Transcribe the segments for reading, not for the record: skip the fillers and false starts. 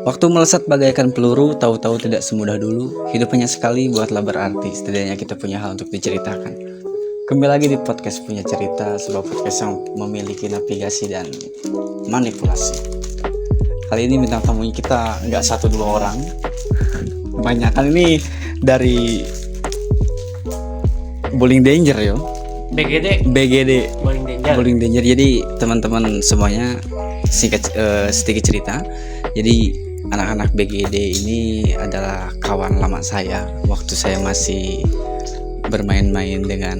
Waktu melesat bagaikan peluru, tahu-tahu tidak semudah dulu. Hidup hanya sekali, buatlah berarti. Setidaknya kita punya hal untuk diceritakan. Kembali lagi di podcast Punya Cerita, sebuah podcast yang memiliki navigasi dan manipulasi. Kali ini bintang tamunya kita nggak 1-2 orang, kebanyakan ini dari Bowling Danger yo. BGD Bowling Danger. Jadi teman-teman semuanya sedikit cerita. Jadi anak-anak BGD ini adalah kawan lama saya waktu saya masih bermain-main dengan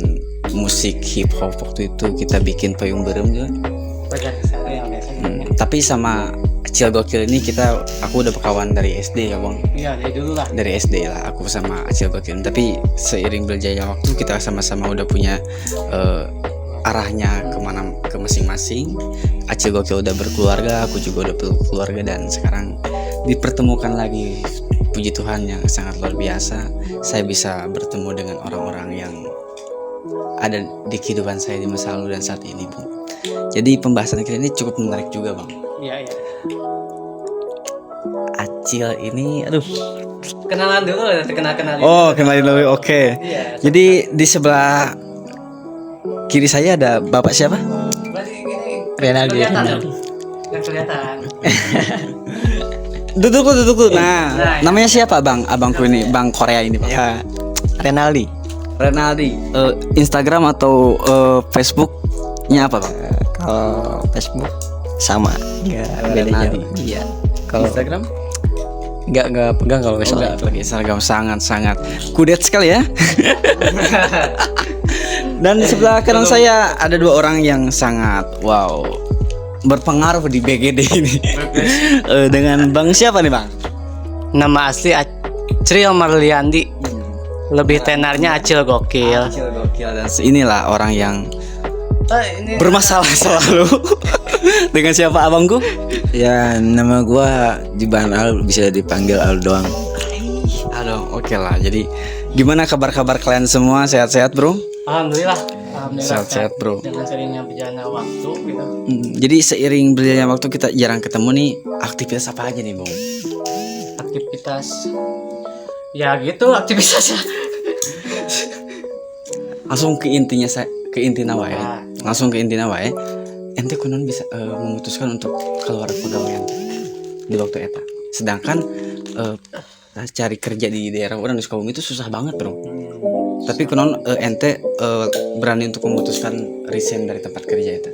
musik hip hop. Waktu itu kita bikin payung berem juga. Tapi sama Acil Gokil ini aku udah berkawan dari SD ya bang. Iya dari dulu lah. Dari SD lah aku sama Acil Gokil. Tapi seiring berjalannya waktu kita sama-sama udah punya arahnya ke masing-masing. Acil Gokil udah berkeluarga, aku juga udah berkeluarga, dan sekarang dipertemukan lagi. Puji Tuhan yang sangat luar biasa. Saya bisa bertemu dengan orang-orang yang ada di kehidupan saya di masa lalu dan saat ini, Bang. Jadi pembahasan kita ini cukup menarik juga, Bang. Iya. Acil ini, Kenalan dulu, kenalin. Oh, kenalin dulu, oke. Iya. Jadi di sebelah kiri saya ada Bapak siapa? Berarti gini. Renaldi. Nggak kelihatan. Duduk. Nah, namanya siapa, Bang? Abangku ini, Bang Korea ini, Bang. Ya, Renaldi. Instagram atau Facebooknya apa, Bang? Kalau Facebook sama, nggak beda Renaldi. jauh. Iya. Kalau Instagram? nggak pegang kalau misalnya. Lagi Instagram sangat kudet sekali ya. Dan di sebelah kanan saya ada 2 orang yang sangat berpengaruh di BGD ini. Dengan Bang siapa nih, Bang? Nama asli Acil Marliandi. Lebih tenarnya Acil Gokil. Acil Gokil, dan inilah orang yang Ini bermasalah selalu. Dengan siapa abangku? Ya, nama gua Jiban Al, bisa dipanggil Al doang. Halo, oke lah. Jadi gimana kabar kalian semua? Sehat-sehat, Bro? Alhamdulillah Sehat-sehat, Bro. Dengan seringnya berjalannya waktu gitu. Jadi seiring berjalannya waktu kita jarang ketemu nih. Aktivitas apa aja nih, Bang? Aktivitas ya gitu aktivitasnya. Langsung ke inti wae. Nah. Langsung ke inti wae. Ente kunon bisa memutuskan untuk keluar pegawaian di waktu eta. Sedangkan cari kerja di daerah orang di Sukabumi itu susah banget, Bro. Tapi kunon ente berani untuk memutuskan resign dari tempat kerja itu.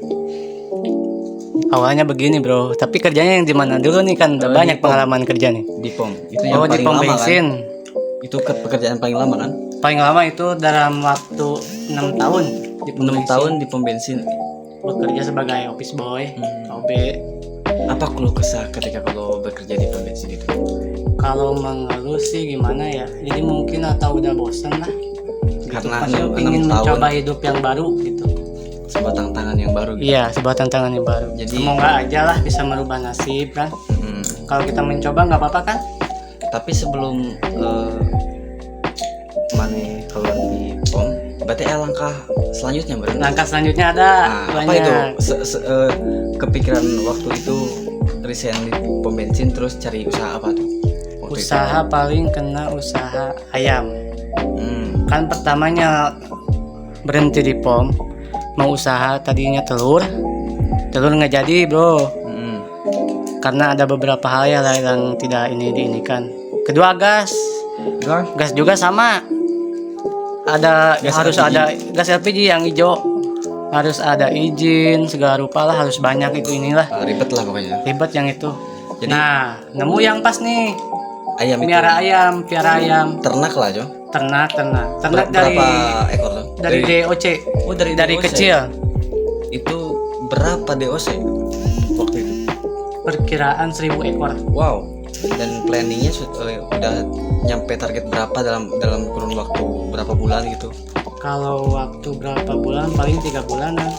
Awalnya begini, Bro. Tapi kerjanya yang di mana dulu nih, kan udah banyak pengalaman kerja nih. Di POM. Itu Di pom bensin. Kan? Itu pekerjaan paling lama kan? Paling lama itu dalam waktu 6 tahun. Di pom 6 bensin. tahun di pom bensin. Bekerja sebagai office boy, OB. Apa keluh kesah ketika kalau bekerja di pom bensin itu? Kalau mengeluh sih gimana ya? Jadi mungkin atau udah bosan lah. Karena Pasti 6 ingin tahun mencoba hidup yang baru gitu. sebuah tantangan yang baru gitu. Iya, sebuah tantangan yang baru. Jadi semoga aja lah bisa merubah nasib kan. Kalau kita mencoba nggak apa-apa kan? Tapi sebelum Mane keluar di POM, berarti langkah selanjutnya berarti. Langkah selanjutnya ada Apa banyak. itu? Kepikiran waktu itu resign di pom bensin terus cari usaha apa tuh? Waktu Usaha paling kena usaha ayam. itu? Kan pertamanya berhenti di POM, mau usaha tadinya telur nggak jadi, Bro. Karena ada beberapa hal yang tidak diinikan. Kedua gas juga sama. Harus ada gas LPG yang hijau, harus ada izin segala rupa lah, harus banyak itu inilah. Ribet lah pokoknya. Ribet yang itu. Jadi- Nah, nemu yang pas nih. Ayam itu Piara ayam. ternak lah, Jo. Ternak Berapa dari ekor tuh? DOC. Oh, dari DOC. kecil. Itu berapa DOC waktu itu? Perkiraan 1000 ekor. Wow. Dan planningnya udah nyampe target berapa dalam kurun waktu berapa bulan gitu? Kalau waktu berapa bulan? Paling 3 bulanan.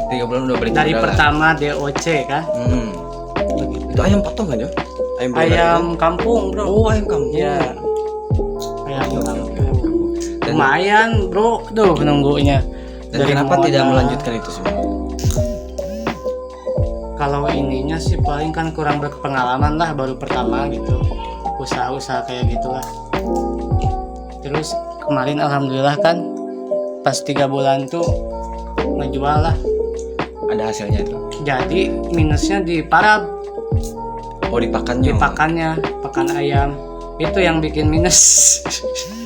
3 bulan udah beli Dari modal lah. pertama DOC kan. Itu ayam potong kan, Jo? Ayam kampung, Bro. Oh, ayam kampung. Iya. Ayam kampung. Dan- Lumayan, Bro. Tuh nunggunya. Dan kenapa tidak melanjutkan itu semua? Kalau ininya sih paling kan kurang berpengalaman lah, baru pertama gitu usaha-usaha kayak gitulah. Terus kemarin alhamdulillah kan pas 3 bulan tuh ngejual lah. Ada hasilnya itu. Jadi minusnya di parab, Oh, dipakannya. pakan ayam itu yang bikin minus.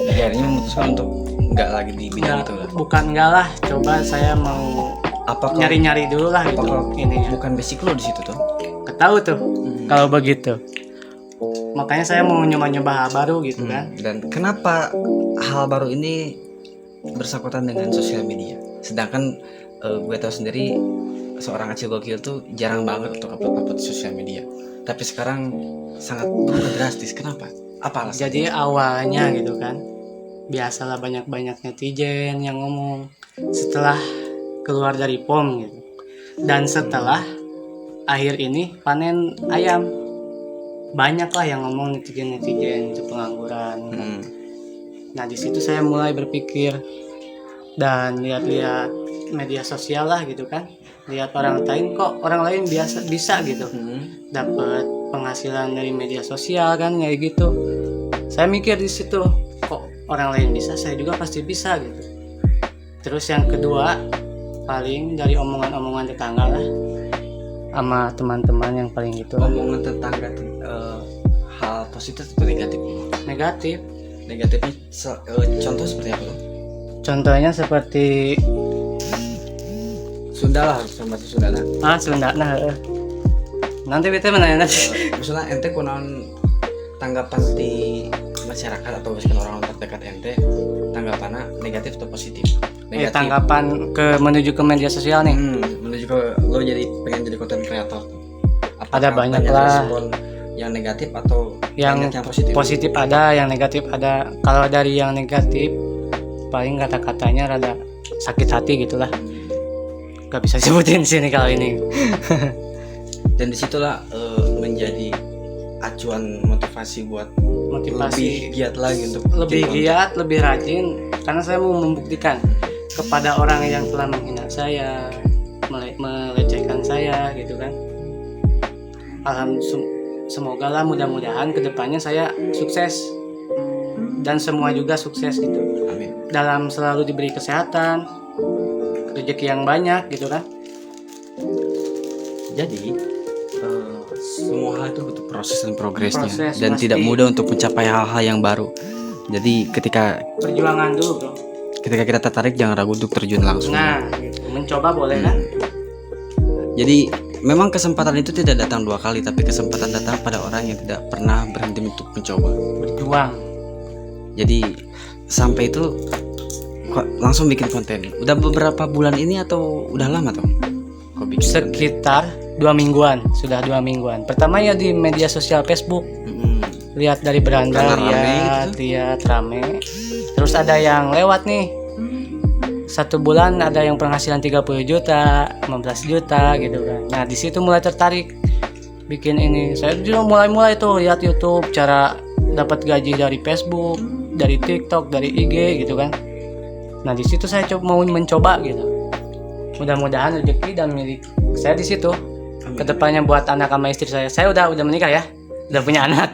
Jadi akhirnya memutuskan untuk nggak lagi di bidang itu lah. Bukan enggak lah, coba saya mau Apakah nyari-nyari dulu lah gitu apakah ininya. bukan basic lo di situ tuh? Ketahu tuh kalau begitu. Makanya saya mau nyoba-nyoba hal baru gitu kan. Dan kenapa hal baru ini bersangkutan dengan sosial media? Sedangkan gue tahu sendiri seorang Acil Gokil tuh jarang banget untuk upload sosial media. Tapi sekarang sangat berubah drastis. Kenapa? Apa alasannya? Jadi awalnya gitu kan, biasalah banyak-banyak netizen yang ngomong setelah keluar dari POM gitu. Dan setelah akhir ini panen ayam, banyak lah yang ngomong netizen itu pengangguran. Nah di situ saya mulai berpikir dan lihat-lihat media sosial lah gitu kan, lihat orang lain kok orang lain bisa gitu dapat penghasilan dari media sosial kan kayak gitu. Saya mikir di situ, kok orang lain bisa, saya juga pasti bisa gitu. Terus yang kedua paling dari omongan-omongan tetangga lah sama teman-teman yang paling gitu. Omongan tetangga hal positif atau negatif? Negatif. Negatifnya contoh seperti apa lo? Contohnya seperti Sunda lah, harus bahasa Sunda lah. Sunda nah nanti kita menanya Misalnya ente kunaon tanggapan di masyarakat atau misalkan orang terdekat ente, tanggapannya negatif atau positif? Negatif. Tanggapan menuju ke media sosial nih. Menuju ke lo jadi pengen jadi content creator. Ada banyak lah. Respon yang negatif atau yang banyak yang positif? Positif ada, yang negatif ada. Kalau dari yang negatif paling kata-katanya rada sakit hati gitulah. Gak bisa sebutin sini kalau ini. Dan disitulah menjadi acuan motivasi buat lebih giat lagi untuk lebih jadi giat, lebih rajin, karena saya mau membuktikan kepada orang yang telah menghina saya, melecehkan saya gitu kan. Semoga lah mudah-mudahan kedepannya saya sukses dan semua juga sukses gitu. Amin. Dalam selalu diberi kesehatan, rezeki yang banyak gitu kan. Jadi semua hal itu butuh proses dan progresnya, Proses, dan pasti. tidak mudah untuk mencapai hal-hal yang baru. Jadi ketika Perjuangan dulu bro. kita tertarik, jangan ragu untuk terjun langsung. Nah gitu. Mencoba boleh kan. Jadi memang kesempatan itu tidak datang 2 kali, tapi kesempatan datang pada orang yang tidak pernah berhenti untuk mencoba. Berjuang. Jadi sampai itu kok langsung bikin konten. Udah beberapa bulan ini atau udah lama tuh? Kok bikin konten? Sekitar 2 mingguan, sudah 2 mingguan. Pertama ya di media sosial Facebook, lihat dari beranda, Karena rame lihat rame. Terus ada yang lewat nih, 1 bulan ada yang penghasilan 30 juta, 15 juta gitu kan. Nah di situ mulai tertarik bikin ini. Saya juga mulai tuh lihat YouTube cara dapat gaji dari Facebook, dari TikTok, dari IG gitu kan. Nah di situ saya mau mencoba gitu. Mudah-mudahan rezeki dan milik saya di situ. Kedepannya buat anak sama istri saya. Saya udah menikah ya, udah punya anak.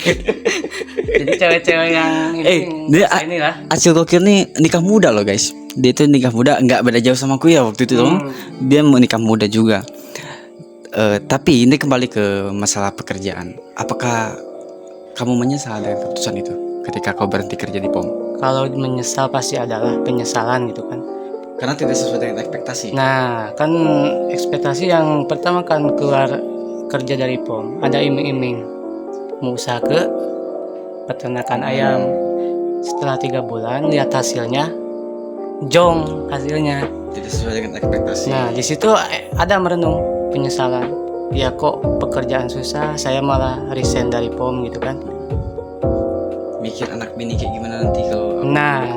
Jadi cewek-cewek yang ini lah. Acil Gokil nih nikah muda loh guys. Dia tuh nikah muda, nggak beda jauh sama aku ya waktu itu tuh. Dia mau nikah muda juga. Tapi ini kembali ke masalah pekerjaan. Apakah kamu menyesal dengan keputusan itu ketika kau berhenti kerja di POM? Kalau menyesal pasti adalah penyesalan gitu kan. Karena tidak sesuai dengan ekspektasi. Nah kan ekspektasi yang pertama kan keluar kerja dari POM, ada iming-iming mau usaha ke peternakan ayam. Setelah 3 bulan lihat hasilnya, jong hasilnya. Tidak sesuai dengan ekspektasi. Nah di situ ada merenung, penyesalan. Ya kok pekerjaan susah, saya malah resign dari POM gitu kan. Mikir anak bini kayak gimana nanti kalau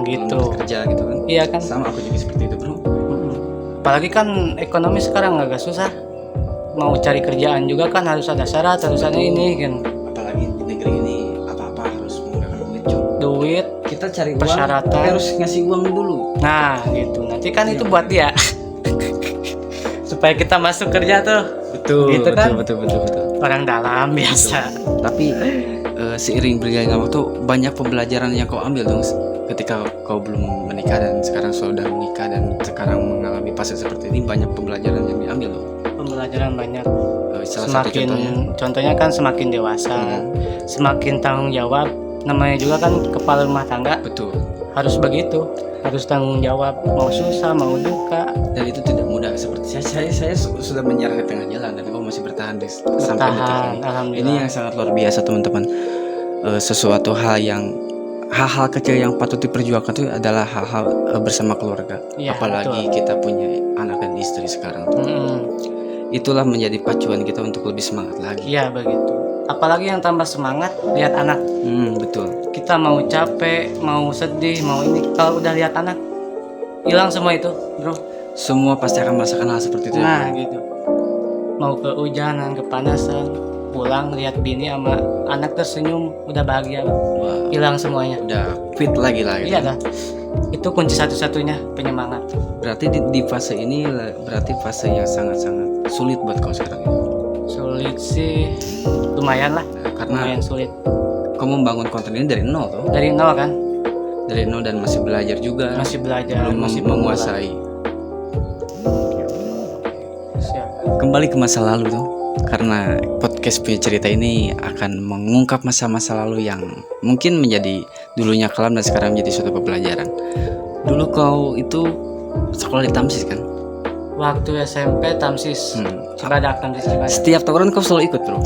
gitu kerja gitu kan. Iya kan. Sama aku juga seperti itu bro. Apalagi kan ekonomi sekarang agak susah. Mau cari kerjaan juga kan harus ada syarat, harus ada ini kan. Apalagi di negeri ini apa-apa harus menggunakan duit. Kita cari persyaratan. uang, harus ngasih uang dulu. Nah gitu, nanti kan itu buat dia supaya kita masuk kerja tuh. Betul, Gitu kan? betul. Orang dalam biasa. Tapi seiring berjalannya waktu banyak pembelajaran yang kau ambil dong ketika kau belum menikah dan sekarang sudah menikah dan sekarang mengalami fase seperti ini, banyak pembelajaran yang diambil dong. Pembelajaran banyak. Salah satu Semakin contohnya. contohnya kan semakin dewasa, semakin tanggung jawab. Namanya juga kan kepala rumah tangga, Betul. harus begitu, harus tanggung jawab, mau susah mau duka. Dan itu tidak mudah, seperti saya sudah menyerah di tengah jalan dan kau masih bertahan sampai detik Bertahan, ini. alhamdulillah. Ini yang sangat luar biasa teman-teman. Sesuatu hal-hal kecil yang patut diperjuangkan itu adalah hal-hal bersama keluarga. Iya, Apalagi kita punya anak dan istri sekarang. Itulah menjadi pacuan kita untuk lebih semangat lagi. Iya begitu. Apalagi yang tambah semangat lihat anak. Betul. Kita mau capek, mau sedih, mau ini, kalau udah lihat anak hilang semua itu, bro. Semua pasti akan merasakan hal seperti itu. Nah gitu. Mau kehujanan, kepanasan, pulang lihat bini sama anak tersenyum, udah bahagia, Wah, hilang semuanya. udah fit lagi lah. Iya dah. Itu kunci satu-satunya penyemangat. Berarti di fase ini berarti fase yang sangat-sangat sulit buat kau sekarang ini. Sulit sih, lumayan lah. Karena Lumayan sulit. kau membangun konten ini dari nol tuh. Dari nol kan, Dari nol dan masih belajar juga. masih belajar, belum masih menguasai. Siap. Kembali ke masa lalu tuh. Karena podcast punya cerita ini akan mengungkap masa-masa lalu yang mungkin menjadi dulunya kelam dan sekarang menjadi suatu pembelajaran. Dulu kau itu sekolah di Tamsis kan? Waktu SMP Tamsis, Cibadak, Tamsis Cibadak. Setiap tawuran kau selalu ikut bro?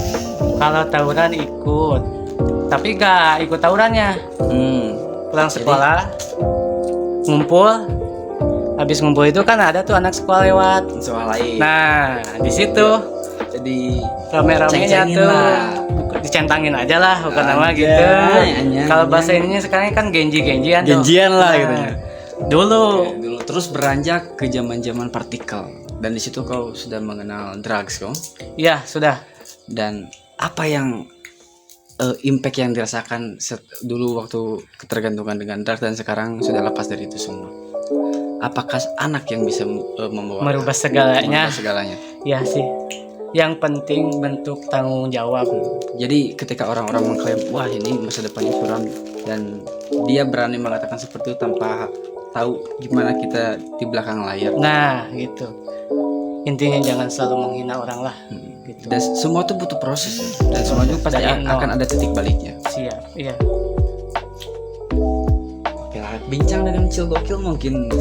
Kalau tawuran ikut, tapi gak ikut tawurannya. Pulang sekolah, ngumpul. Habis ngumpul itu kan ada tuh anak sekolah lewat. Soal lain. Nah, di situ Jadi rame-ramenya ceng-cengin tuh lah. dicentangin aja lah, bukan nama Anjay, gitu. anjay, Kalau anjay. bahasa ininya sekarang kan genji-genjian tuh. Genjian lah Nah, gitu ya. Dulu Dulu terus beranjak ke zaman-zaman partikel dan di situ kau sudah mengenal drugs kau. ya sudah. Dan apa yang impact yang dirasakan dulu waktu ketergantungan dengan drugs dan sekarang sudah lepas dari itu semua? Apakah anak yang bisa Merubah segalanya. merubah segalanya? Ya sih. Yang penting bentuk tanggung jawab. Jadi ketika orang-orang mengklaim wah ini masa depannya suram dan dia berani mengatakan seperti itu tanpa tahu gimana kita di belakang layar. Nah, gitu. Intinya jangan selalu menghina orang lah. Gitu. Dan semua itu butuh proses ya. Dan semua itu pasti Dari nol. akan ada titik baliknya. Siap. Iya. Oke lah, bincang dengan Chill Gokil mungkin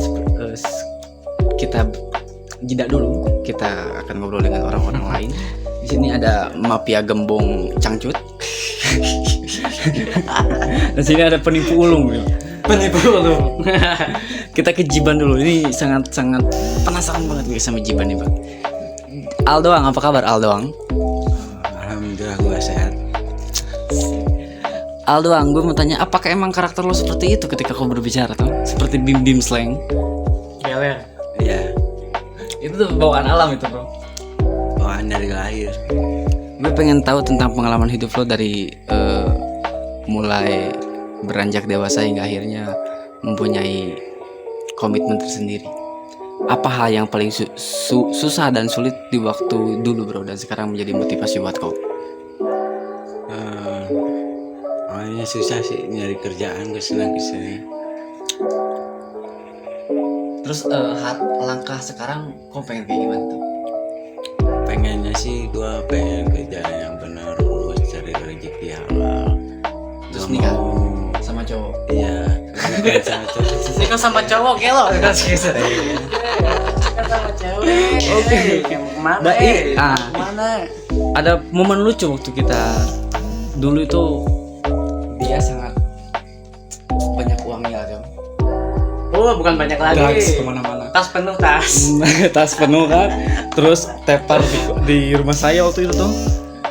kita jeda dulu. Kita akan ngobrol dengan orang-orang lain. Di sini ada Mafia Gembong Cangcut. Dan sini ada penipu ulung. Penipu lu. Kita ke Jiban dulu. Ini sangat-sangat penasaran banget gue sama Jiban nih, Bang. Aldoang, apa kabar Aldoang? Alhamdulillah gue sehat. Aldoang, gue mau tanya, apakah emang karakter lo seperti itu ketika kau berbicara tuh? Seperti bim-bim slang? Geler. Iya, Itu tuh bawaan alam itu, bro. bawaan dari lahir. Gue pengen tahu tentang pengalaman hidup lo dari mulai beranjak dewasa hingga akhirnya mempunyai komitmen tersendiri. Apa hal yang paling susah dan sulit di waktu dulu, bro, dan sekarang menjadi motivasi buat kau? Awalnya susah sih nyari kerjaan, gue senang kesini. Terus langkah sekarang kau pengen kayak gimana tuh? Pengennya sih gue pengen kerjaan yang benar, lulus cari rezeki halal. Terus Gak nikah mau- sama cowok? Iya, nikah sama cowok. Nikah sama cowok gelo. Nikah sama cewek. Oke. Mana? Mana? Ada momen lucu waktu kita dulu itu dia sangat banyak uangnya tuh. Oh, bukan banyak lagi. Kemana-mana. Tas penuh tas. Tas penuh kan. Terus tepar di rumah saya waktu itu tuh.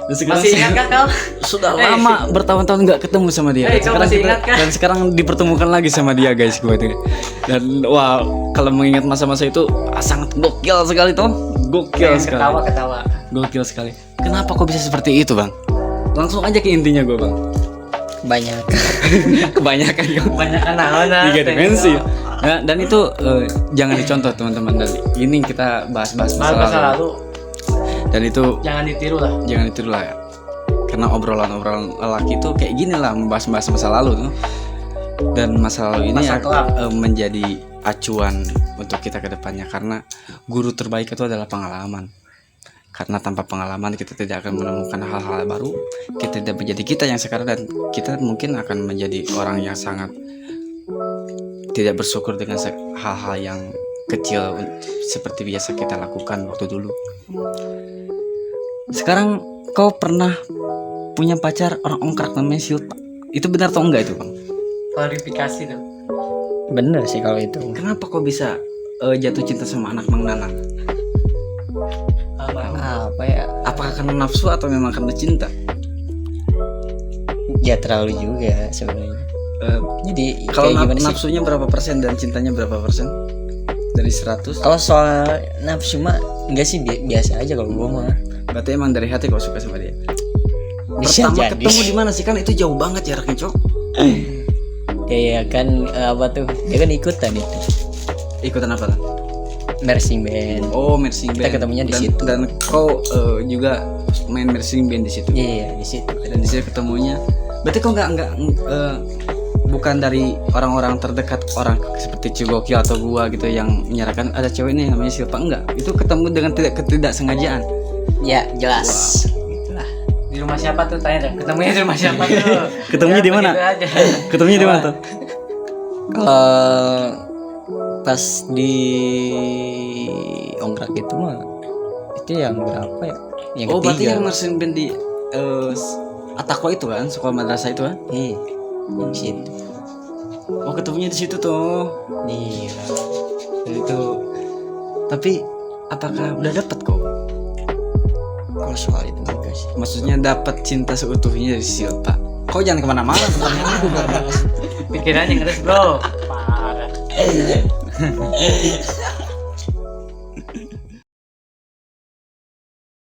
Dan sekarang Masih ingat kan kau? sudah lama bertahun-tahun nggak ketemu sama dia. Kau masih ingat kan? Dan sekarang dipertemukan lagi sama dia guys gue itu. Dan wah kalau mengingat masa-masa itu sangat gokil sekali tuh. Gokil sekali. Ketawa-ketawa. Gokil sekali. Kenapa kok bisa seperti itu bang? Langsung aja ke intinya gue bang. Banyak. Kebanyakan kok. Banyak anak. 3 dimensi. Nah, dan itu jangan dicontoh teman-teman. Dan ini kita bahas-bahas Masa lalu. Dan itu Jangan ditiru lah. jangan ditiru lah ya. Karena obrolan-obrolan lelaki itu kayak gini lah, membahas masa lalu tuh. Dan masa lalu ini Masa kelak. menjadi acuan untuk kita ke depannya, karena guru terbaik itu adalah pengalaman. Karena tanpa pengalaman kita tidak akan menemukan hal-hal baru, kita tidak menjadi kita yang sekarang, dan kita mungkin akan menjadi orang yang sangat tidak bersyukur dengan hal-hal yang kecil seperti biasa kita lakukan waktu dulu. Sekarang kau pernah punya pacar orang ongkrak namanya Silpa. Itu benar atau enggak itu, Bang? Klarifikasi tuh. Bener sih kalau itu. Kenapa kau bisa jatuh cinta sama anak Mang Nanang? Apa ya? Apakah karena nafsu atau memang karena cinta? Ya terlalu juga sebenarnya. Jadi Kalau kayak gimana sih? nafsunya berapa persen dan cintanya berapa persen? Dari 100? Kalau soal nafsu mah enggak sih, biasa aja kalau gua mah. Berarti emang dari hati kau suka sama dia. Bisa Pertama jadi. ketemu di mana sih, kan itu jauh banget jaraknya, Cok. Ya kan apa tuh? Dia kan ikutan itu. Ikutan apa kan? Marching band. Oh, marching band. Kita ketemunya di Dan- situ. Dan kau juga main marching band di situ. Iya, di situ. Dan di situ ketemunya. Berarti kau nggak bukan dari orang-orang terdekat, orang seperti Cigoki atau gua gitu yang menyatakan ada cewek nih namanya Silpa, enggak. Itu ketemu dengan ketidaksengajaan. Ya, jelas. Gitulah. Di rumah siapa tuh, tanya deh. Ketemunya di rumah siapa tuh? Ketemunya di mana? begitu aja. Ketemunya di mana tuh? Kalau pas di ongkrak itu mah itu yang berapa ya? Yang Oh, berarti ketiga. yang marching band di Atako itu kan, sekolah madrasah itu kan? Iya, di situ. Oh, ketemunya di situ tuh. Iya. Itu. Tapi apakah udah dapat kok? Kalau soal itu enggak sih. Maksudnya dapat cinta seutuhnya dari Silpa. Kau jangan kemana-mana pertanyaannya. Pikirannya ngeres bro. Parah.